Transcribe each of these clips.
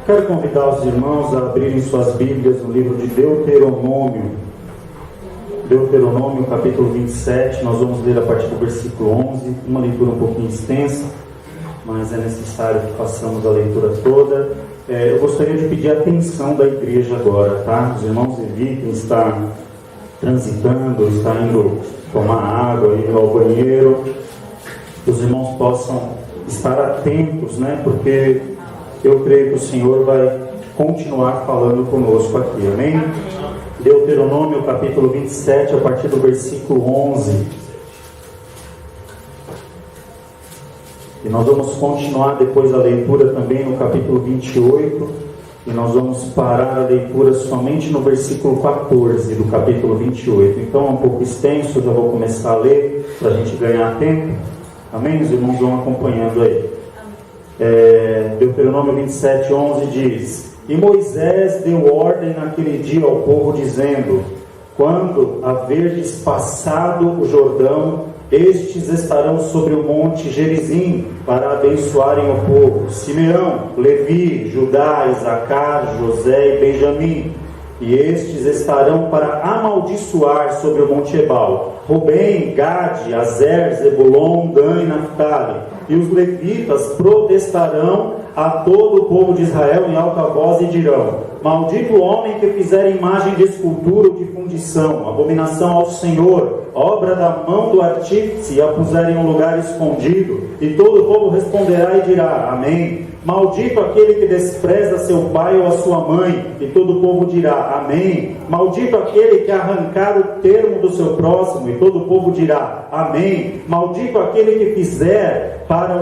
Quero convidar os irmãos a abrirem suas Bíblias no livro de Deuteronômio. Deuteronômio, capítulo 27, nós vamos ler a partir do versículo 11, uma leitura um pouquinho extensa, mas é necessário que façamos a leitura toda. Eu gostaria de pedir a atenção da igreja agora, tá? Os irmãos evitem estar transitando, estar indo tomar água, indo ao banheiro. Que os irmãos possam estar atentos, né? Porque eu creio que o Senhor vai continuar falando conosco aqui, amém? Deuteronômio capítulo 27, a partir do versículo 11. E nós vamos continuar depois a leitura também no capítulo 28. E nós vamos parar a leitura somente no versículo 14 do capítulo 28. Então é um pouco extenso, eu já vou começar a ler para a gente ganhar tempo. Amém? Os irmãos vão acompanhando aí. Deuteronômio 27, 11 diz: E Moisés deu ordem naquele dia ao povo, dizendo: Quando haverdes passado o Jordão, estes estarão sobre o monte Gerizim, para abençoarem o povo: Simeão, Levi, Judá, Isacar, José e Benjamim. E estes estarão para amaldiçoar sobre o monte Ebal: Rubem, Gade, Azer, Zebulon, Dan e Naftali. E os levitas protestarão a todo o povo de Israel em alta voz e dirão: Maldito o homem que fizer imagem de escultura ou de fundição, abominação ao Senhor, obra da mão do artífice, e a puser em um lugar escondido. E todo o povo responderá e dirá: Amém. Maldito aquele que despreza seu pai ou a sua mãe. E todo o povo dirá: Amém. Maldito aquele que arrancar o termo do seu próximo. E todo o povo dirá: Amém. Maldito aquele que fizer para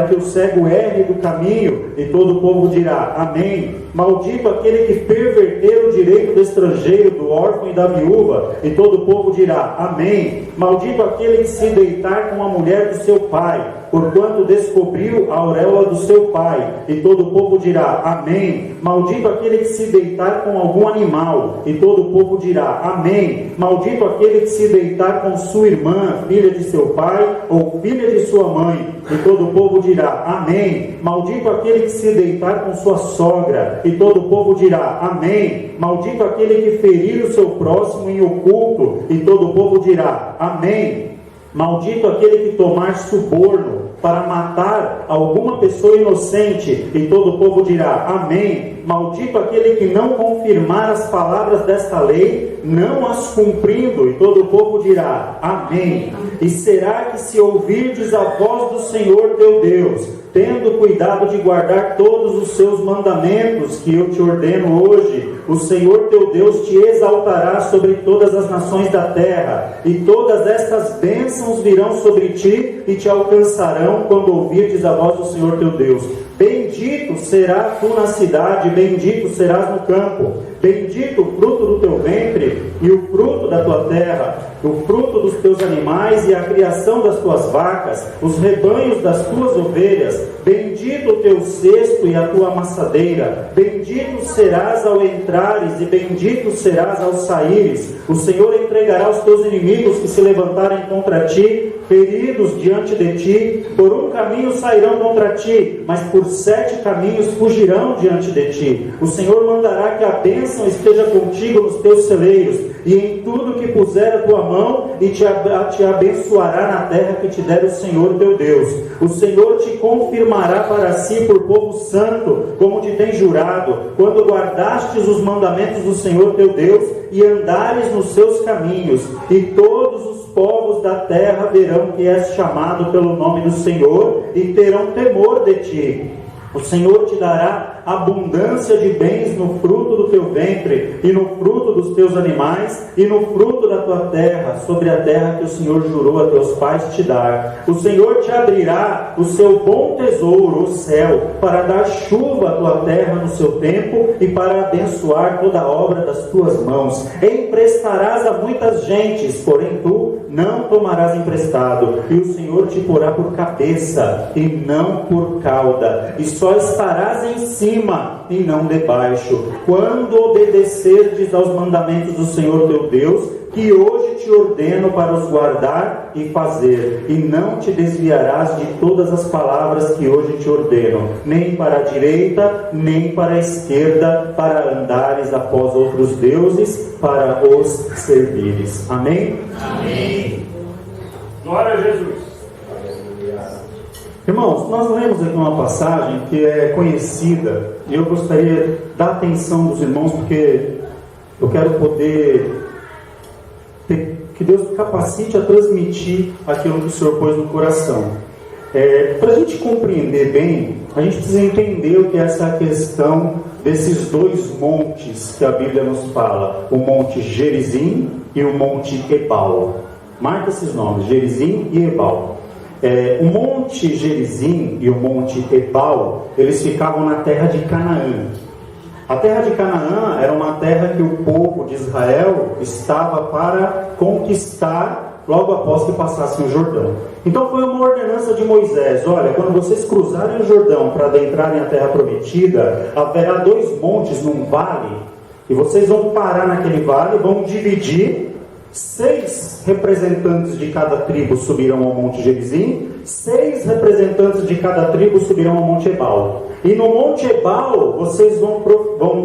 que o cego erre do caminho. E todo o povo dirá: Amém. Maldito aquele que perverter o direito do estrangeiro, do órfão e da viúva. E todo o povo dirá: Amém. Maldito aquele que se deitar com a mulher do seu pai, porquanto descobriu a auréola do seu pai. E todo o povo dirá: Amém. Maldito aquele que se deitar com algum animal. E todo o povo dirá: Amém. Maldito aquele que se deitar com sua irmã, filha de seu pai, ou filha de sua mãe. E todo o povo dirá: Amém. Maldito aquele que se deitar com sua sogra. E todo o povo dirá: Amém. Maldito aquele que ferir o seu próximo em oculto. E todo o povo dirá: Amém. Maldito aquele que tomar suborno para matar alguma pessoa inocente. E todo o povo dirá: Amém. Maldito aquele que não confirmar as palavras desta lei, não as cumprindo. E todo o povo dirá: Amém. E será que, se ouvirdes a voz do Senhor teu Deus, tendo cuidado de guardar todos os seus mandamentos que eu te ordeno hoje, o Senhor teu Deus te exaltará sobre todas as nações da terra, e todas estas bênçãos virão sobre ti e te alcançarão quando ouvirdes a voz do Senhor teu Deus. Bendito serás tu na cidade, bendito serás no campo. Bendito o fruto do teu ventre e o fruto da tua terra, o fruto dos teus animais e a criação das tuas vacas, os rebanhos das tuas ovelhas. Bendito o teu cesto e a tua amassadeira. Bendito serás ao entrares e bendito serás ao saíres. O Senhor entregará os teus inimigos que se levantarem contra ti, feridos diante de ti. Por um caminho sairão contra ti, mas por 7 caminhos fugirão diante de ti. O Senhor mandará que a bênção esteja contigo nos teus celeiros, e em tudo que puser a tua mão, e te abençoará na terra que te der o Senhor teu Deus. O Senhor te confirmará para si por povo santo, como te tem jurado, quando guardastes os mandamentos do Senhor teu Deus, e andares nos seus caminhos. E todos os povos da terra verão que és chamado pelo nome do Senhor, e terão temor de ti. O Senhor te dará abundância de bens no fruto do teu ventre, e no fruto dos teus animais, e no fruto da tua terra, sobre a terra que o Senhor jurou a teus pais te dar. O Senhor te abrirá o seu bom tesouro, o céu, para dar chuva à tua terra no seu tempo, e para abençoar toda a obra das tuas mãos. Emprestarás a muitas gentes, porém tu não tomarás emprestado, e o Senhor te porá por cabeça, e não por cauda, e só estarás em cima e não debaixo, quando obedecerdes aos mandamentos do Senhor teu Deus, que hoje te ordeno para os guardar e fazer, e não te desviarás de todas as palavras que hoje te ordeno, nem para a direita, nem para a esquerda, para andares após outros deuses, para os servires. Amém? Amém. Glória a Jesus. Irmãos, nós lemos aqui uma passagem que é conhecida, e eu gostaria da atenção dos irmãos, porque eu quero poder que Deus capacite a transmitir aquilo que o Senhor pôs no coração. Para a gente compreender bem, a gente precisa entender o que é essa questão desses dois montes que a Bíblia nos fala, o Monte Gerizim e o Monte Ebal. Marca esses nomes, Gerizim e Ebal. O Monte Gerizim e o Monte Ebal, eles ficavam na terra de Canaã. A terra de Canaã era uma terra que o povo de Israel estava para conquistar logo após que passassem o Jordão. Então foi uma ordenança de Moisés: olha, quando vocês cruzarem o Jordão para adentrarem a terra prometida, haverá dois montes num vale, e vocês vão parar naquele vale, vão dividir. 6 representantes de cada tribo subirão ao Monte Gerizim, 6 representantes de cada tribo subirão ao Monte Ebal. E no Monte Ebal vocês vão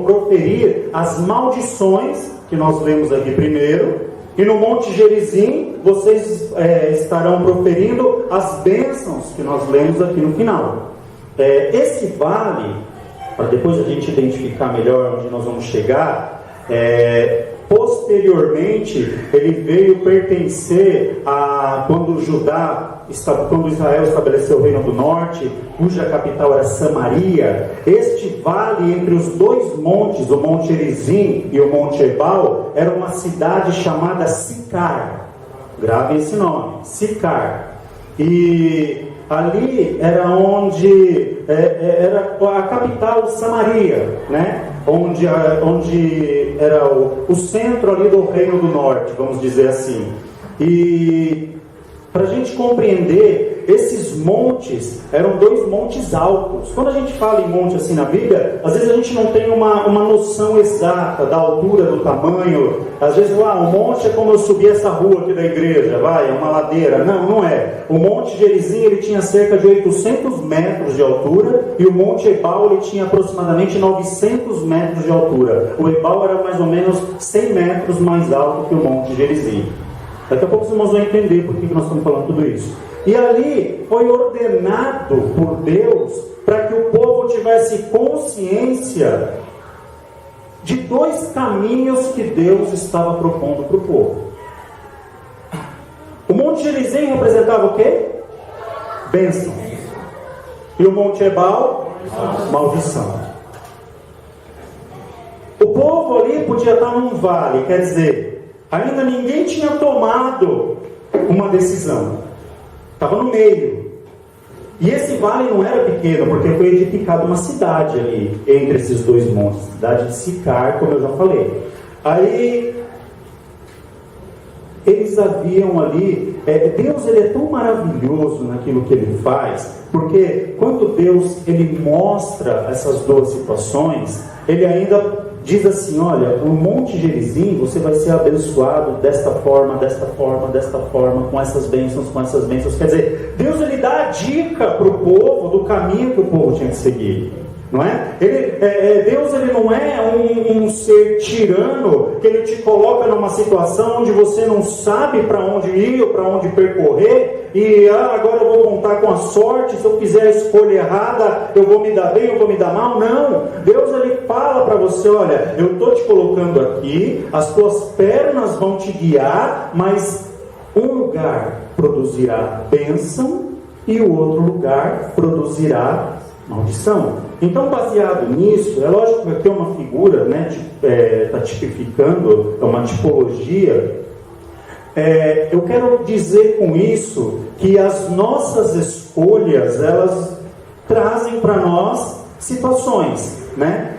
proferir as maldições, que nós lemos aqui primeiro, e no Monte Gerizim vocês estarão proferindo as bênçãos, que nós lemos aqui no final. Esse vale, para depois a gente identificar melhor onde nós vamos chegar, posteriormente ele veio pertencer a quando Israel estabeleceu o Reino do Norte, cuja capital era Samaria. Este vale entre os dois montes, o Monte Gerizim e o Monte Ebal, era uma cidade chamada Sicar. Gravem esse nome, Sicar. E ali era onde era a capital Samaria, né? Onde era o centro ali do Reino do Norte, vamos dizer assim. E para a gente compreender, esses montes eram dois montes altos. Quando a gente fala em monte assim na Bíblia, às vezes a gente não tem uma noção exata da altura, do tamanho. Às vezes, o monte é como eu subir essa rua aqui da igreja, é uma ladeira. Não é. O Monte Gerizim, ele tinha cerca de 800 metros de altura, e o Monte Ebal, ele tinha aproximadamente 900 metros de altura. O Ebal era mais ou menos 100 metros mais alto que o Monte Gerizim. Daqui a pouco os irmãos vão entender por que nós estamos falando tudo isso. E ali foi ordenado por Deus para que o povo tivesse consciência de dois caminhos que Deus estava propondo para o povo. O Monte Gerizim representava o quê? Bênção. E o Monte Ebal? Maldição. O povo ali podia estar num vale, quer dizer, ainda ninguém tinha tomado uma decisão. Estava no meio. E esse vale não era pequeno, porque foi edificada uma cidade ali, entre esses dois montes. Cidade de Sicar, como eu já falei. Aí, eles haviam ali... Deus, ele é tão maravilhoso naquilo que ele faz, porque quando Deus, ele mostra essas duas situações, ele ainda diz assim: olha, o Monte Gerizim, você vai ser abençoado desta forma, desta forma, desta forma, com essas bênçãos, com essas bênçãos. Quer dizer, Deus, ele dá a dica para o povo do caminho que o povo tinha que seguir, não é? Deus, ele não é um ser tirano, que ele te coloca numa situação onde você não sabe para onde ir ou para onde percorrer, e agora eu vou contar com a sorte, se eu fizer a escolha errada, eu vou me dar bem, eu vou me dar mal. Não, Deus, ele fala para você: olha, eu estou te colocando aqui, as tuas pernas vão te guiar, mas um lugar produzirá bênção e o outro lugar produzirá maldição. Então, baseado nisso, é lógico que aqui é uma figura, né, está tipificando, é uma tipologia. Eu quero dizer com isso que as nossas escolhas, elas trazem para nós situações, né?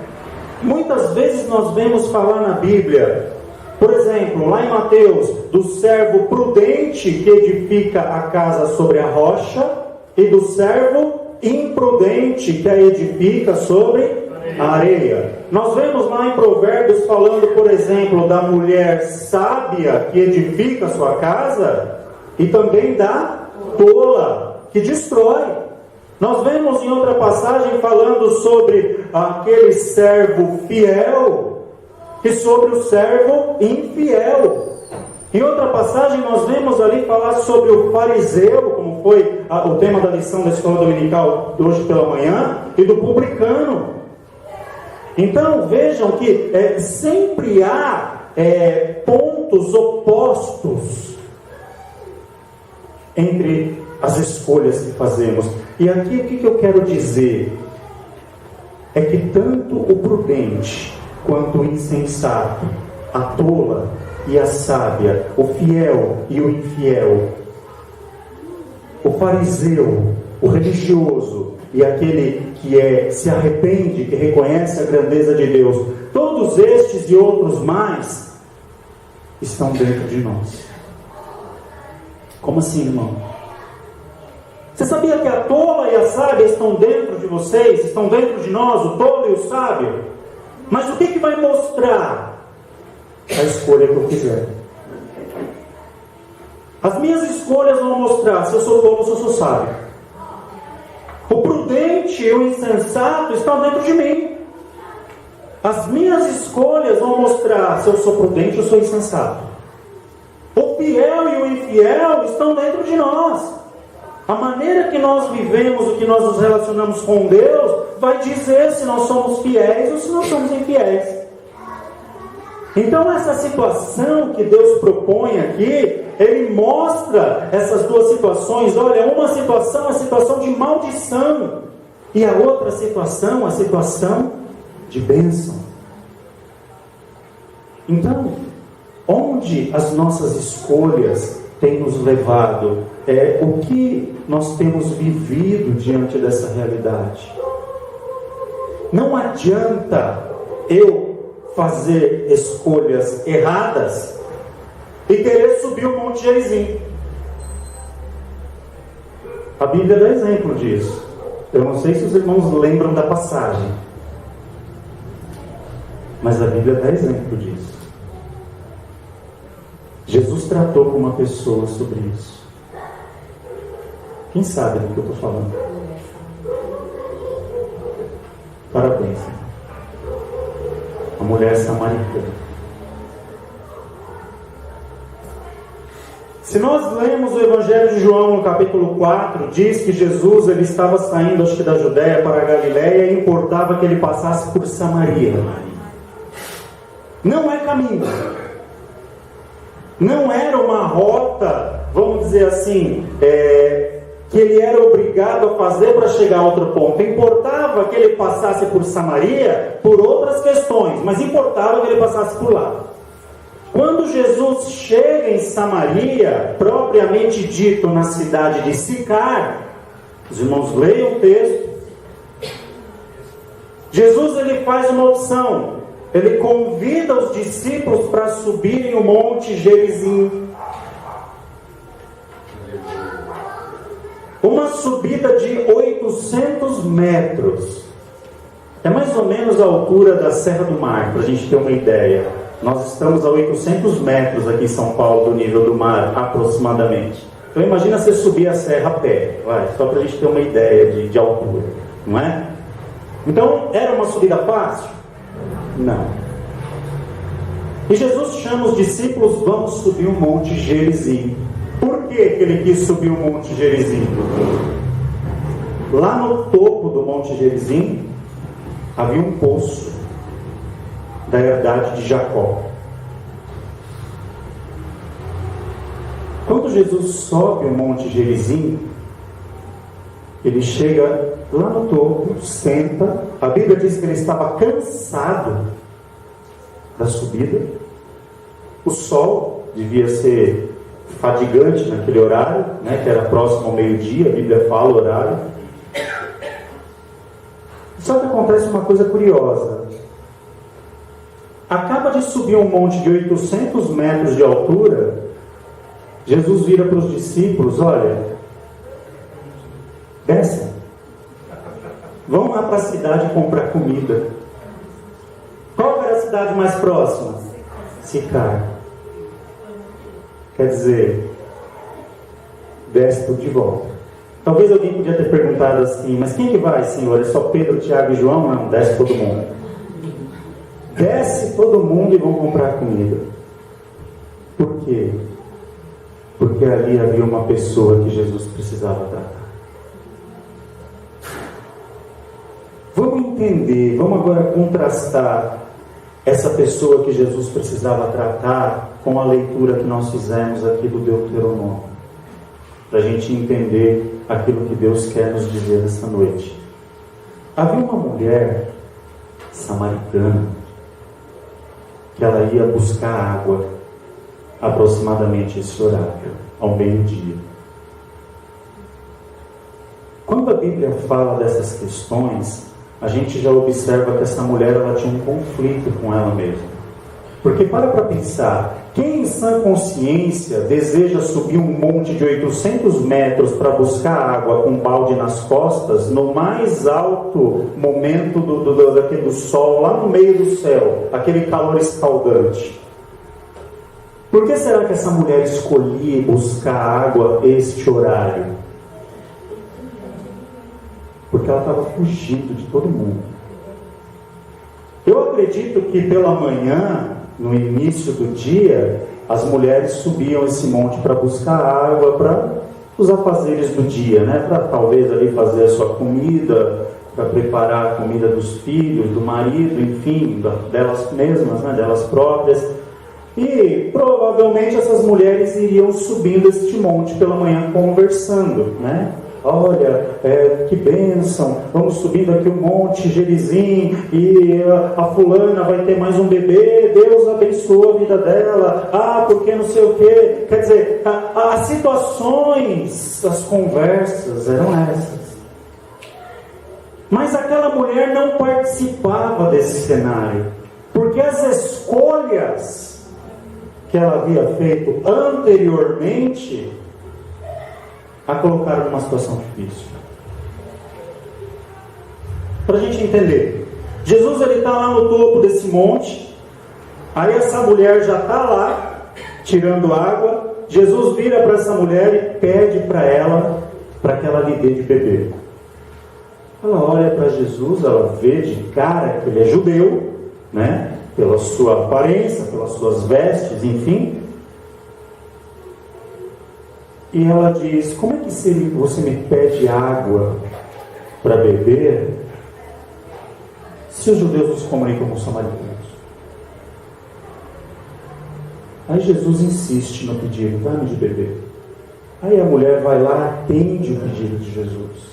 Muitas vezes nós vemos falar na Bíblia, por exemplo, lá em Mateus, do servo prudente que edifica a casa sobre a rocha, e do servo imprudente que a edifica sobre a areia. Nós vemos lá em Provérbios falando, por exemplo, da mulher sábia que edifica a sua casa e também da tola que destrói. Nós vemos em outra passagem falando sobre aquele servo fiel e sobre o servo infiel. Em outra passagem nós vemos ali falar sobre o fariseu, como foi o tema da lição da escola dominical de hoje pela manhã, e do publicano. Então vejam que sempre há pontos opostos entre as escolhas que fazemos. E aqui o que eu quero dizer é que tanto o prudente quanto o insensato, a tola e a sábia, o fiel e o infiel, o fariseu, o religioso e aquele que se arrepende, que reconhece a grandeza de Deus, todos estes e outros mais estão dentro de nós. Como assim, irmão? Você sabia que a tola e a sábia estão dentro de vocês, estão dentro de nós, o tolo e o sábio? Mas o que vai mostrar a escolha que eu fizer? As minhas escolhas vão mostrar se eu sou tolo ou se eu sou sábio. O prudente e o insensato estão dentro de mim. As minhas escolhas vão mostrar se eu sou prudente ou sou insensato. O fiel e o infiel estão dentro de nós. A maneira que nós vivemos, o que nós nos relacionamos com Deus, vai dizer se nós somos fiéis ou se nós somos infiéis. Então essa situação que Deus propõe aqui, Ele mostra essas duas situações. Olha, uma situação, a situação de maldição, e a outra situação, a situação de bênção. Então, onde as nossas escolhas têm nos levado? O que nós temos vivido diante dessa realidade? Não adianta eu fazer escolhas erradas e querer subir o Monte Gerizim. A Bíblia dá exemplo disso. Eu não sei se os irmãos lembram da passagem, mas a Bíblia dá exemplo disso. Jesus tratou com uma pessoa sobre isso. Quem sabe do que eu estou falando? Parabéns. A mulher samaritana. Se nós lemos o Evangelho de João no capítulo 4, diz que Jesus ele estava saindo, acho que da Judéia para a Galiléia, e importava que ele passasse por Samaria. Não é caminho. Não era uma rota, vamos dizer assim, que ele era obrigado a fazer para chegar a outro ponto. Importava que ele passasse por Samaria por outras questões, mas importava que ele passasse por lá. Quando Jesus chega em Samaria, propriamente dito na cidade de Sicar, os irmãos leiam o texto, Jesus ele faz uma opção. Ele convida os discípulos para subirem o Monte Gerizim. Uma subida de 800 metros. É mais ou menos a altura da Serra do Mar, para a gente ter uma ideia. Nós estamos a 800 metros aqui em São Paulo do nível do mar, aproximadamente. Então imagina você subir a serra a pé, só para a gente ter uma ideia de altura, não é? Então, era uma subida fácil? Não. E Jesus chama os discípulos, vamos subir o Monte Gerizim. Por que ele quis subir o Monte Gerizim? Lá no topo do Monte Gerizim havia um poço da herdade de Jacó. Quando Jesus sobe o Monte Gerizim, ele chega lá no topo, senta. A Bíblia diz que ele estava cansado da subida. O sol devia ser fadigante naquele horário, que era próximo ao meio-dia. A Bíblia fala o horário. Só que acontece uma coisa curiosa. Acaba de subir um monte de 800 metros de altura. Jesus vira para os discípulos: olha, descem, vão lá para a cidade comprar comida. cidade mais próxima? Sicar. Quer dizer, desce tudo de volta. Talvez alguém podia ter perguntado assim, mas quem que vai, Senhor? É só Pedro, Tiago e João? Não, desce todo mundo. Desce todo mundo e vão comprar comida. Por quê? Porque ali havia uma pessoa que Jesus precisava tratar. Vamos entender, vamos agora contrastar essa pessoa que Jesus precisava tratar com a leitura que nós fizemos aqui do Deuteronômio, para a gente entender aquilo que Deus quer nos dizer essa noite. Havia uma mulher samaritana que ela ia buscar água aproximadamente esse horário, ao meio-dia. Quando a Bíblia fala dessas questões, a gente já observa que essa mulher ela tinha um conflito com ela mesma. Porque para pensar, quem em sã consciência deseja subir um monte de 800 metros para buscar água com um balde nas costas, no mais alto momento do sol, lá no meio do céu, aquele calor escaldante? Por que será que essa mulher escolhia buscar água este horário? Porque ela estava fugindo de todo mundo. Eu acredito que pela manhã, no início do dia, as mulheres subiam esse monte para buscar água, para os afazeres do dia, né? Para talvez ali fazer a sua comida, para preparar a comida dos filhos, do marido, enfim, delas mesmas, né? Delas próprias. E provavelmente essas mulheres iriam subindo este monte pela manhã conversando, né? Olha, que bênção, vamos subindo aqui o monte Gerizim, e a fulana vai ter mais um bebê, Deus abençoa a vida dela, porque não sei o quê. Quer dizer, as situações, as conversas eram essas. Mas aquela mulher não participava desse cenário, porque as escolhas que ela havia feito anteriormente a colocaram numa situação difícil. Para a gente entender, Jesus está lá no topo desse monte, aí essa mulher já está lá, tirando água. Jesus vira para essa mulher e pede para ela, para que ela lhe dê de beber. Ela olha para Jesus, ela vê de cara que ele é judeu, né? Pela sua aparência, pelas suas vestes, enfim. E ela diz: como é que você me pede água para beber, se os judeus nos comunicam com os samaritanos? Aí Jesus insiste no pedido: dá-me de beber. Aí a mulher vai lá, atende o pedido de Jesus.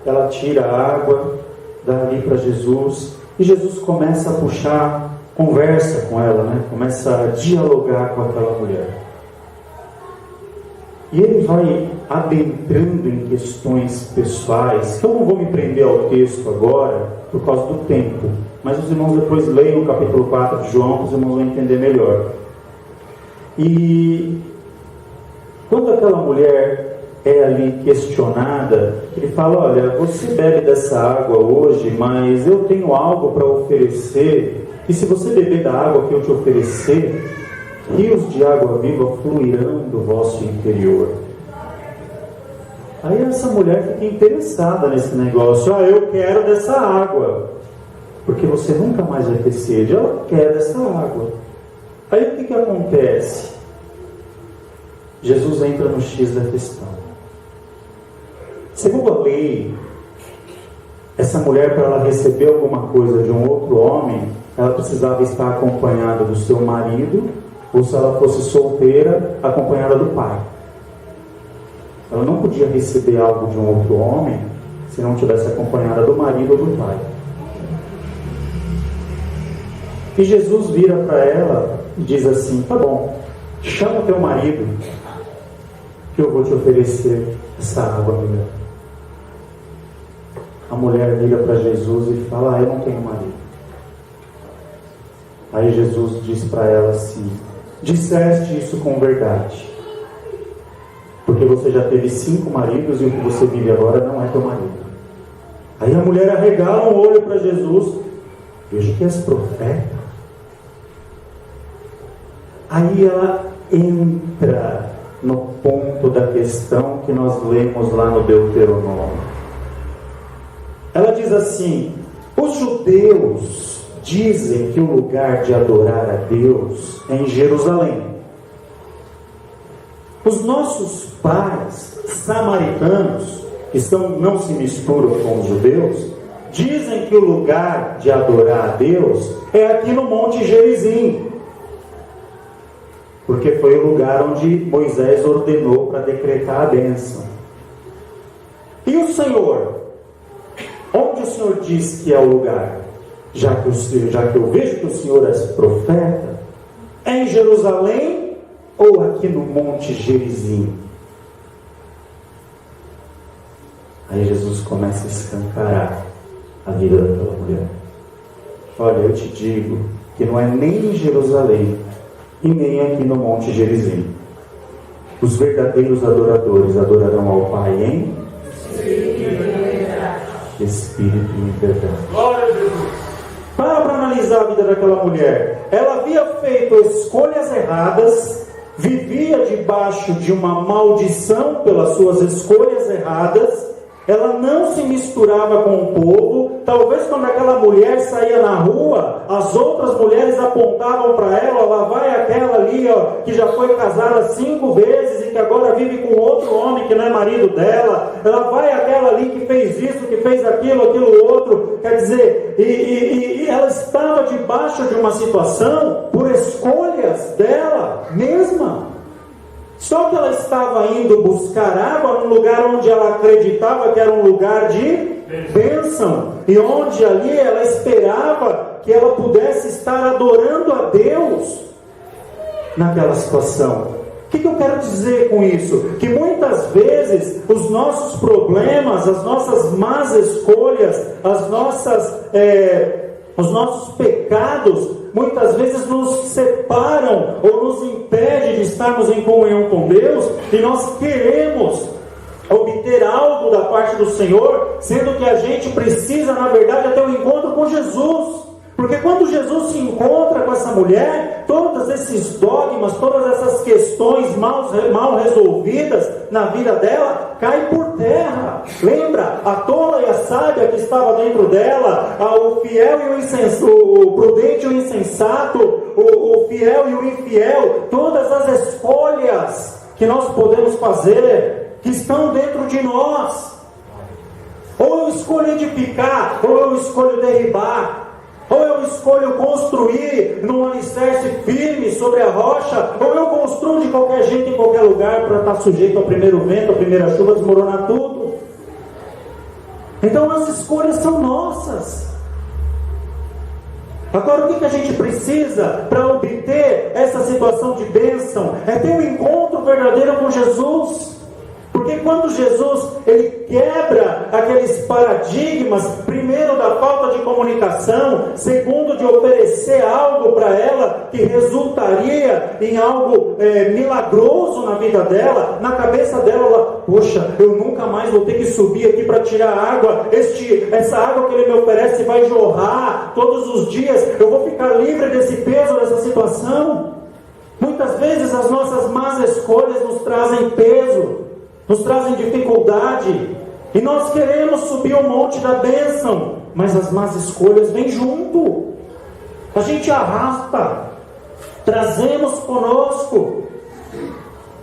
Ela tira a água, dá ali para Jesus, e Jesus começa a puxar conversa com ela, né? Começa a dialogar com aquela mulher. E ele vai adentrando em questões pessoais, que eu não vou me prender ao texto agora, por causa do tempo. Mas os irmãos depois leiam o capítulo 4 de João, os irmãos vão entender melhor. E quando aquela mulher é ali questionada, ele fala: olha, você bebe dessa água hoje, mas eu tenho algo para oferecer, e se você beber da água que eu te oferecer, rios de água viva fluirão do vosso interior. Aí essa mulher fica interessada nesse negócio. Eu quero dessa água, porque você nunca mais vai ter sede. Ela quer dessa água. Aí o que acontece? Jesus entra no X da questão. Segundo a lei, essa mulher, para ela receber alguma coisa de um outro homem, ela precisava estar acompanhada do seu marido, ou se ela fosse solteira, acompanhada do pai. Ela não podia receber algo de um outro homem se não tivesse acompanhada do marido ou do pai. E Jesus vira para ela e diz assim: tá bom, chama teu marido, que eu vou te oferecer essa água, mulher. A mulher vira para Jesus e fala: eu não tenho marido. Aí Jesus diz para ela assim: disseste isso com verdade, porque você já teve 5 maridos e o que você vive agora não é teu marido. Aí a mulher arregala um olho para Jesus: vejo que és profeta. Aí ela entra no ponto da questão que nós lemos lá no Deuteronômio. Ela diz assim: os judeus dizem que o lugar de adorar a Deus é em Jerusalém. Os nossos pais samaritanos, que não se misturam com os judeus, dizem que o lugar de adorar a Deus é aqui no Monte Gerizim, porque foi o lugar onde Moisés ordenou para decretar a bênção. E o Senhor? Onde o Senhor diz que é o lugar? Já que eu vejo que o Senhor é profeta, é em Jerusalém ou aqui no Monte Gerizim? Aí Jesus começa a escancarar a vida daquela mulher. Olha, eu te digo que não é nem em Jerusalém e nem aqui no Monte Gerizim. Os verdadeiros adoradores adorarão ao Pai em Espírito e em verdade. Glória a Jesus. Para analisar a vida daquela mulher. Ela havia feito escolhas erradas, vivia debaixo de uma maldição pelas suas escolhas erradas. Ela não se misturava com o povo. Talvez quando aquela mulher saía na rua, as outras mulheres apontavam para ela: lá vai aquela ali, ó, que já foi casada 5 vezes e que agora vive com outro homem que não é marido dela. Ela vai aquela ali que fez isso, que fez aquilo outro. Quer dizer, e ela estava debaixo de uma situação por escolhas dela mesma. Só que ela estava indo buscar água num lugar onde ela acreditava que era um lugar de bênção, e onde ali ela esperava que ela pudesse estar adorando a Deus naquela situação. O que eu quero dizer com isso? Que muitas vezes os nossos problemas, as nossas más escolhas, os nossos pecados, muitas vezes nos separam ou nos impede de estarmos em comunhão com Deus, e nós queremos obter algo da parte do Senhor, sendo que a gente precisa, na verdade, ter um encontro com Jesus. Porque quando Jesus se encontra com essa mulher, todos esses dogmas, todas essas questões mal resolvidas na vida dela, caem por terra. Lembra? A tola e a sábia que estava dentro dela, o fiel e o insensato, o prudente e o insensato, o fiel e o infiel, todas as escolhas que nós podemos fazer, que estão dentro de nós. Ou eu escolho edificar, ou eu escolho derribar. Ou eu escolho construir num alicerce firme sobre a rocha, ou eu construo de qualquer jeito em qualquer lugar para estar sujeito ao primeiro vento, à primeira chuva, desmoronar tudo. Então as escolhas são nossas. Agora, o que a gente precisa para obter essa situação de bênção? É ter um encontro verdadeiro com Jesus. Porque quando Jesus ele quebra aqueles paradigmas, primeiro da falta de comunicação, segundo de oferecer algo para ela que resultaria em algo milagroso na vida dela, na cabeça dela, ela, poxa, eu nunca mais vou ter que subir aqui para tirar água, essa água que ele me oferece vai jorrar todos os dias, eu vou ficar livre desse peso, dessa situação. Muitas vezes as nossas más escolhas nos trazem peso, nos trazem dificuldade, e nós queremos subir o monte da bênção, mas as más escolhas vêm junto, a gente arrasta, trazemos conosco.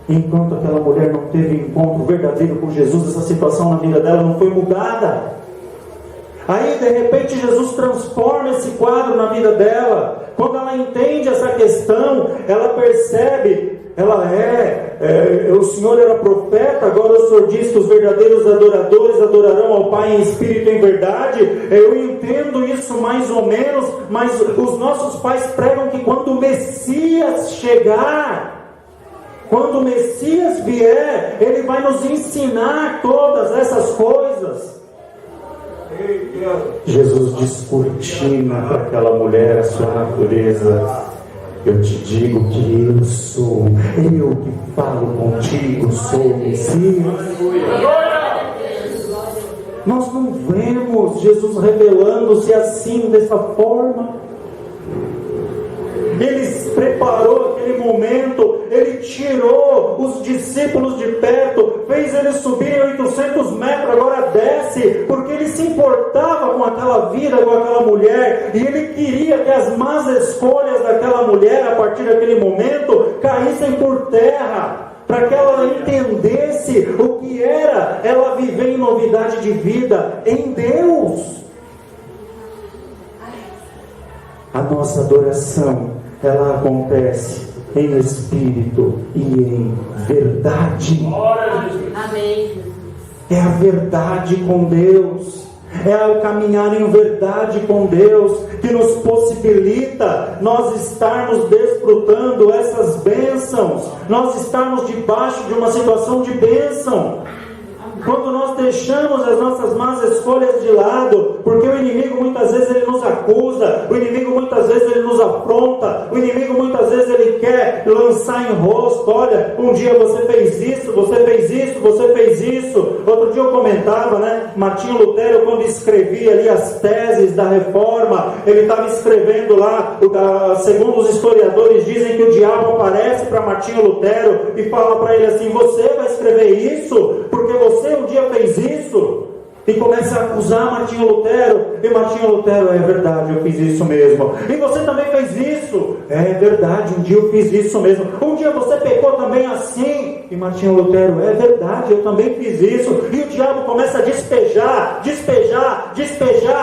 Enquanto aquela mulher não teve encontro verdadeiro com Jesus, essa situação na vida dela não foi mudada. Aí de repente Jesus transforma esse quadro na vida dela. Quando ela entende essa questão, ela percebe, o Senhor era profeta, agora o Senhor diz que os verdadeiros adoradores adorarão ao Pai em espírito e em verdade. Eu entendo isso mais ou menos, mas os nossos pais pregam que quando o Messias chegar, quando o Messias vier, ele vai nos ensinar todas essas coisas. Jesus descortina para aquela mulher a sua natureza. Eu te digo que eu sou, eu que falo contigo, sou o Messias. Nós não vemos Jesus revelando-se assim, dessa forma. Ele preparou aquele momento, Ele tirou os discípulos de perto, fez eles subirem 800 metros, agora desce, porque Ele se importava com aquela vida, com aquela mulher, e Ele queria que as más escolhas daquela mulher, a partir daquele momento, caíssem por terra, para que ela entendesse o que era ela viver em novidade de vida em Deus. A nossa adoração, ela acontece em espírito e em verdade. Amém. É a verdade com Deus. É o caminhar em verdade com Deus que nos possibilita nós estarmos desfrutando essas bênçãos, nós estarmos debaixo de uma situação de bênção. Quando nós deixamos as nossas más escolhas de lado, porque o inimigo muitas vezes ele nos acusa, o inimigo muitas vezes ele nos afronta, o inimigo muitas vezes ele quer lançar em rosto: olha, um dia você fez isso, você fez isso, você fez isso. Outro dia eu comentava, Martinho Lutero, quando escrevia ali as teses da reforma, ele estava escrevendo lá, segundo os historiadores dizem que o diabo aparece para Martinho Lutero e fala para ele assim: você vai escrever isso porque você um dia fez isso? E começa a acusar Martinho Lutero. E Martinho Lutero: é verdade, eu fiz isso mesmo. E você também fez isso? É verdade, um dia eu fiz isso mesmo. Um dia você pecou também assim. E Martinho Lutero: é verdade, eu também fiz isso. E o diabo começa a despejar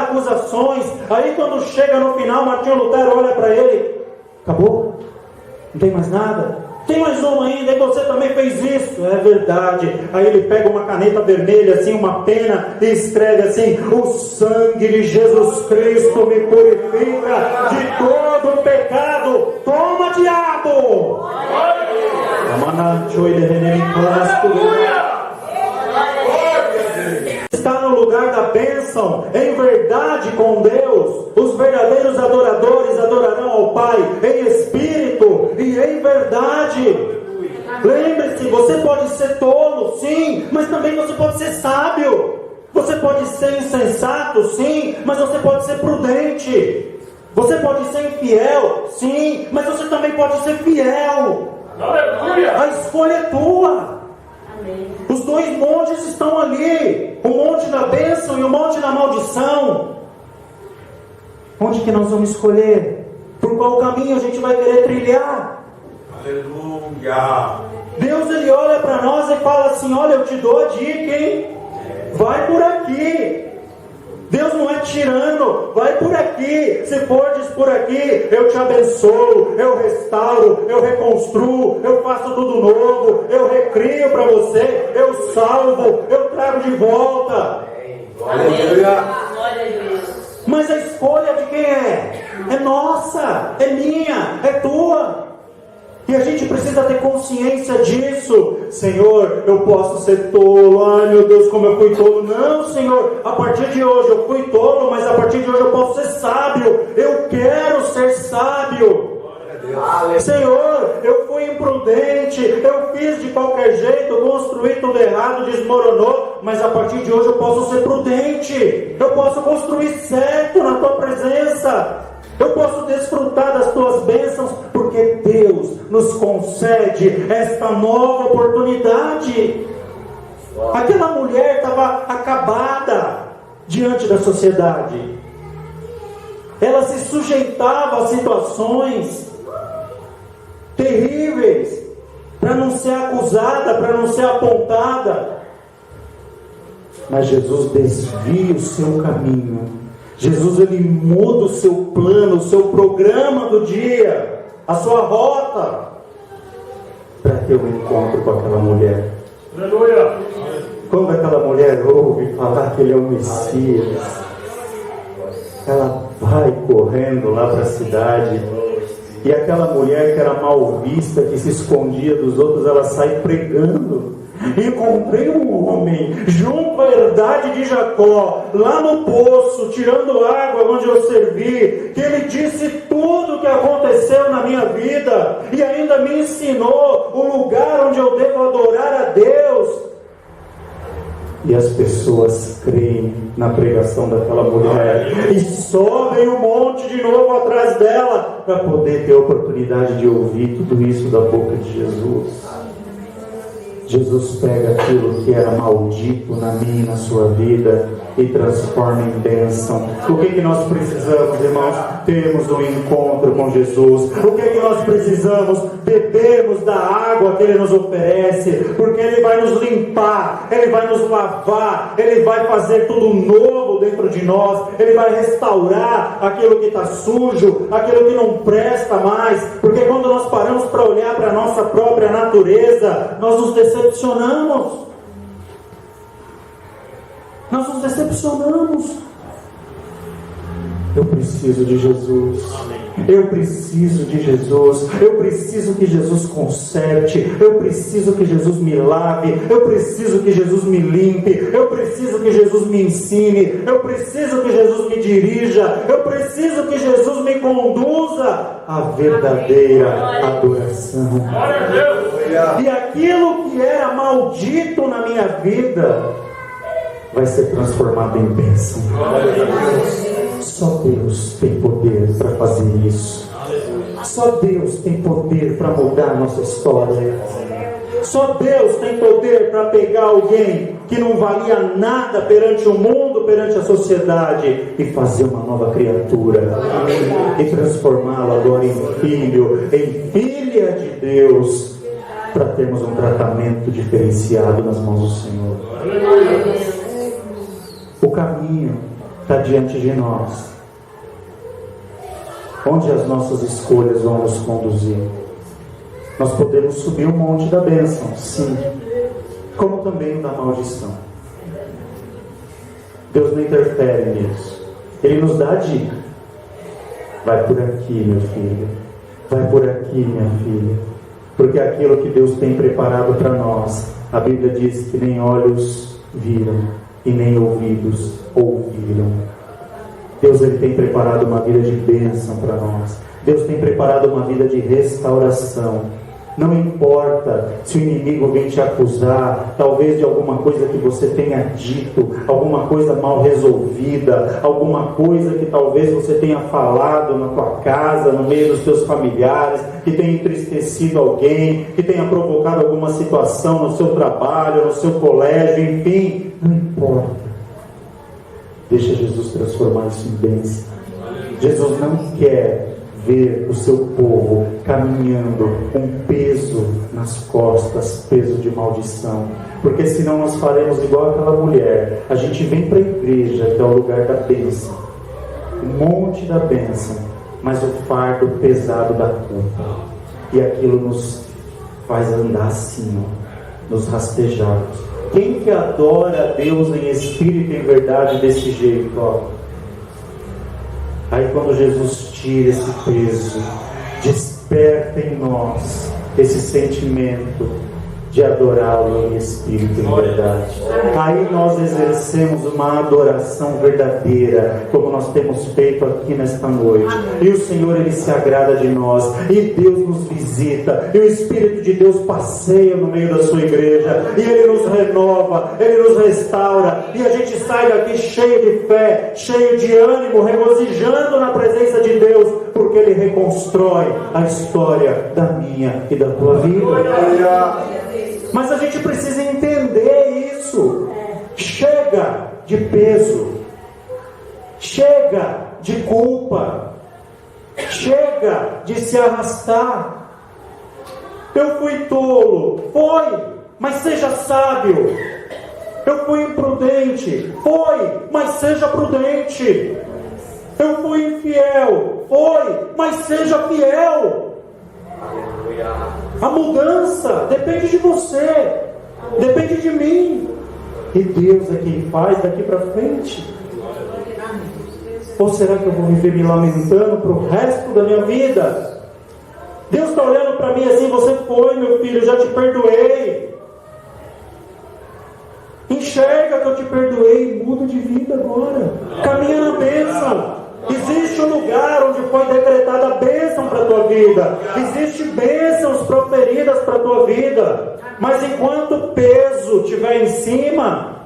acusações. Aí quando chega no final, Martinho Lutero olha para ele: acabou? Não tem mais nada? Tem mais um ainda, e você também fez isso? É verdade. Aí ele pega uma caneta vermelha, assim, uma pena, e escreve assim: o sangue de Jesus Cristo me purifica de todo o pecado. Toma, diabo! Está no lugar da bênção, em verdade com Deus. Os verdadeiros adoradores adorarão ao Pai em espírito e em verdade. Lembre-se, você pode ser tolo, sim, mas também você pode ser sábio. Você pode ser insensato, sim, mas você pode ser prudente. Você pode ser infiel, sim, mas você também pode ser fiel. A escolha é tua. Os dois montes estão ali, o monte da bênção e o monte da maldição. Onde que nós vamos escolher? Por qual caminho a gente vai querer trilhar? Aleluia! Deus, Ele olha para nós e fala assim: olha, eu te dou a dica, hein? Vai por aqui. Deus não é tirano, vai por aqui. Se fordes por aqui, eu te abençoo, eu restauro, eu reconstruo, eu faço tudo novo, eu recrio para você, eu salvo, eu trago de volta. Aleluia! Mas a escolha de quem é? É nossa, é minha, é tua. E a gente precisa ter consciência disso. Senhor, eu posso ser tolo. Ai meu Deus, como eu fui tolo. Não, Senhor, a partir de hoje eu fui tolo, mas a partir de hoje eu posso ser sábio. Eu quero ser sábio. Senhor, eu fui imprudente, eu fiz de qualquer jeito, construí tudo errado, desmoronou, mas a partir de hoje eu posso ser prudente. Eu posso construir certo na tua presença. Eu posso desfrutar das tuas bênçãos, porque Deus nos concede esta nova oportunidade. Aquela mulher estava acabada diante da sociedade. Ela se sujeitava a situações terríveis para não ser acusada, para não ser apontada. Mas Jesus desvia o seu caminho. Jesus, Ele muda o seu plano, o seu programa do dia, a sua rota, para ter um encontro com aquela mulher. Aleluia! Quando aquela mulher ouve falar que Ele é o Messias, ela vai correndo lá para a cidade, e aquela mulher que era mal vista, que se escondia dos outros, ela sai pregando: encontrei um homem junto à herdade de Jacó, lá no poço, tirando água onde eu servi, que ele disse tudo o que aconteceu na minha vida, e ainda me ensinou o lugar onde eu devo adorar a Deus. E as pessoas creem na pregação daquela mulher e sobem um monte de novo atrás dela para poder ter a oportunidade de ouvir tudo isso da boca de Jesus. Jesus pega aquilo que era maldito na minha e na sua vida e transforma em bênção. O que nós precisamos, irmãos? Termos um encontro com Jesus. O que nós precisamos? Bebermos da água que Ele nos oferece, porque Ele vai nos limpar, Ele vai nos lavar, Ele vai fazer tudo novo dentro de nós, Ele vai restaurar aquilo que está sujo, aquilo que não presta mais, porque quando nós paramos para olhar para a nossa própria natureza, nós nos decepcionamos. Nós nos decepcionamos. Eu preciso de Jesus. Eu preciso de Jesus. Eu preciso que Jesus conserte. Eu preciso que Jesus me lave. Eu preciso que Jesus me limpe. Eu preciso que Jesus me ensine. Eu preciso que Jesus me dirija. Eu preciso que Jesus me conduza à verdadeira adoração. E aquilo que era maldito na minha vida vai ser transformado em bênção. Só Deus tem poder para fazer isso. Só Deus tem poder para mudar a nossa história. Só Deus tem poder para pegar alguém que não valia nada perante o mundo, perante a sociedade, e fazer uma nova criatura e transformá-la agora em filho, em filha de Deus, para termos um tratamento diferenciado nas mãos do Senhor. O caminho está diante de nós. Onde as nossas escolhas vão nos conduzir? Nós podemos subir o monte da bênção, sim, como também o da maldição. Deus não interfere nisso. Ele nos dá a dica. Vai por aqui, meu filho. Vai por aqui, minha filha. Porque aquilo que Deus tem preparado para nós, a Bíblia diz que nem olhos viram e nem ouvidos ouviram. Deus, Ele tem preparado uma vida de bênção para nós. Deus tem preparado uma vida de restauração. Não importa se o inimigo vem te acusar, talvez de alguma coisa que você tenha dito, alguma coisa mal resolvida, alguma coisa que talvez você tenha falado na tua casa, no meio dos teus familiares, que tenha entristecido alguém, que tenha provocado alguma situação no seu trabalho, no seu colégio, enfim, não importa. Deixa Jesus transformar isso em bênção. Jesus não quer ver o seu povo caminhando com peso nas costas, peso de maldição, porque senão nós faremos igual aquela mulher. A gente vem para a igreja, que é o lugar da bênção, o monte da bênção, mas o fardo pesado da culpa, e aquilo nos faz andar assim, nos rastejarmos. Quem que adora a Deus em espírito e em verdade desse jeito, ó? Aí quando Jesus tira esse peso, desperta em nós esse sentimento de adorá-lo em espírito e em verdade. Aí nós exercemos uma adoração verdadeira, como nós temos feito aqui nesta noite. E o Senhor, Ele se agrada de nós, e Deus nos visita, e o Espírito de Deus passeia no meio da sua igreja, e Ele nos renova, Ele nos restaura, e a gente sai daqui cheio de fé, cheio de ânimo, regozijando na presença de Deus, porque Ele reconstrói a história da minha e da tua vida. Mas a gente precisa entender isso. Chega de peso, chega de culpa, chega de se arrastar. Eu fui tolo, foi, mas seja sábio. Eu fui imprudente, foi, mas seja prudente. Eu fui infiel, foi, mas seja fiel. A mudança depende de você, depende de mim, e Deus é quem faz daqui para frente. Ou será que eu vou viver me lamentando para o resto da minha vida? Deus está olhando para mim assim: você foi, meu filho, já te perdoei. Enxerga que eu te perdoei, muda de vida agora, caminha na bênção. Existe um lugar onde foi decretada a bênção para a tua vida. Existem bênçãos proferidas para a tua vida. Mas enquanto o peso estiver em cima,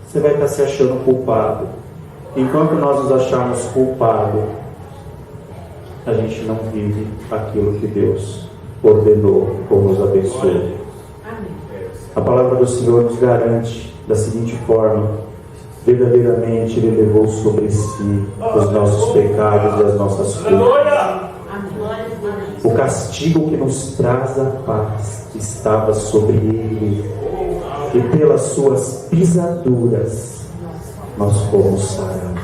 você vai estar se achando culpado. Enquanto nós nos acharmos culpados, a gente não vive aquilo que Deus ordenou ou nos abençoe. A palavra do Senhor nos garante da seguinte forma: verdadeiramente Ele levou sobre si os nossos pecados e as nossas culpas. O castigo que nos traz a paz estava sobre Ele, e pelas suas pisaduras nós fomos sarados.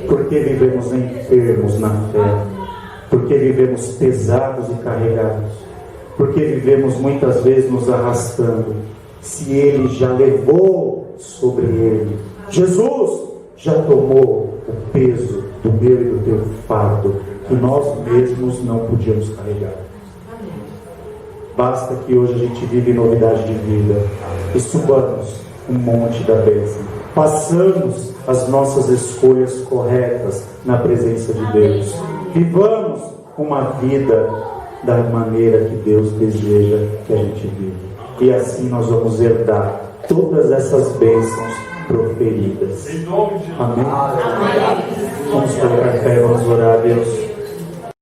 Porque vivemos enfermos na fé, porque vivemos pesados e carregados, porque vivemos muitas vezes nos arrastando. Se Ele já levou sobre Ele, Jesus já tomou o peso do meu e do teu fardo, que nós mesmos não podíamos carregar. Basta que hoje a gente vive novidade de vida e subamos um monte da bênção, façamos as nossas escolhas corretas na presença de Deus, vivamos uma vida da maneira que Deus deseja que a gente viva, e assim nós vamos herdar todas essas bênçãos proferidas. Amém? Vamos colocar em pé, vamos orar a Deus.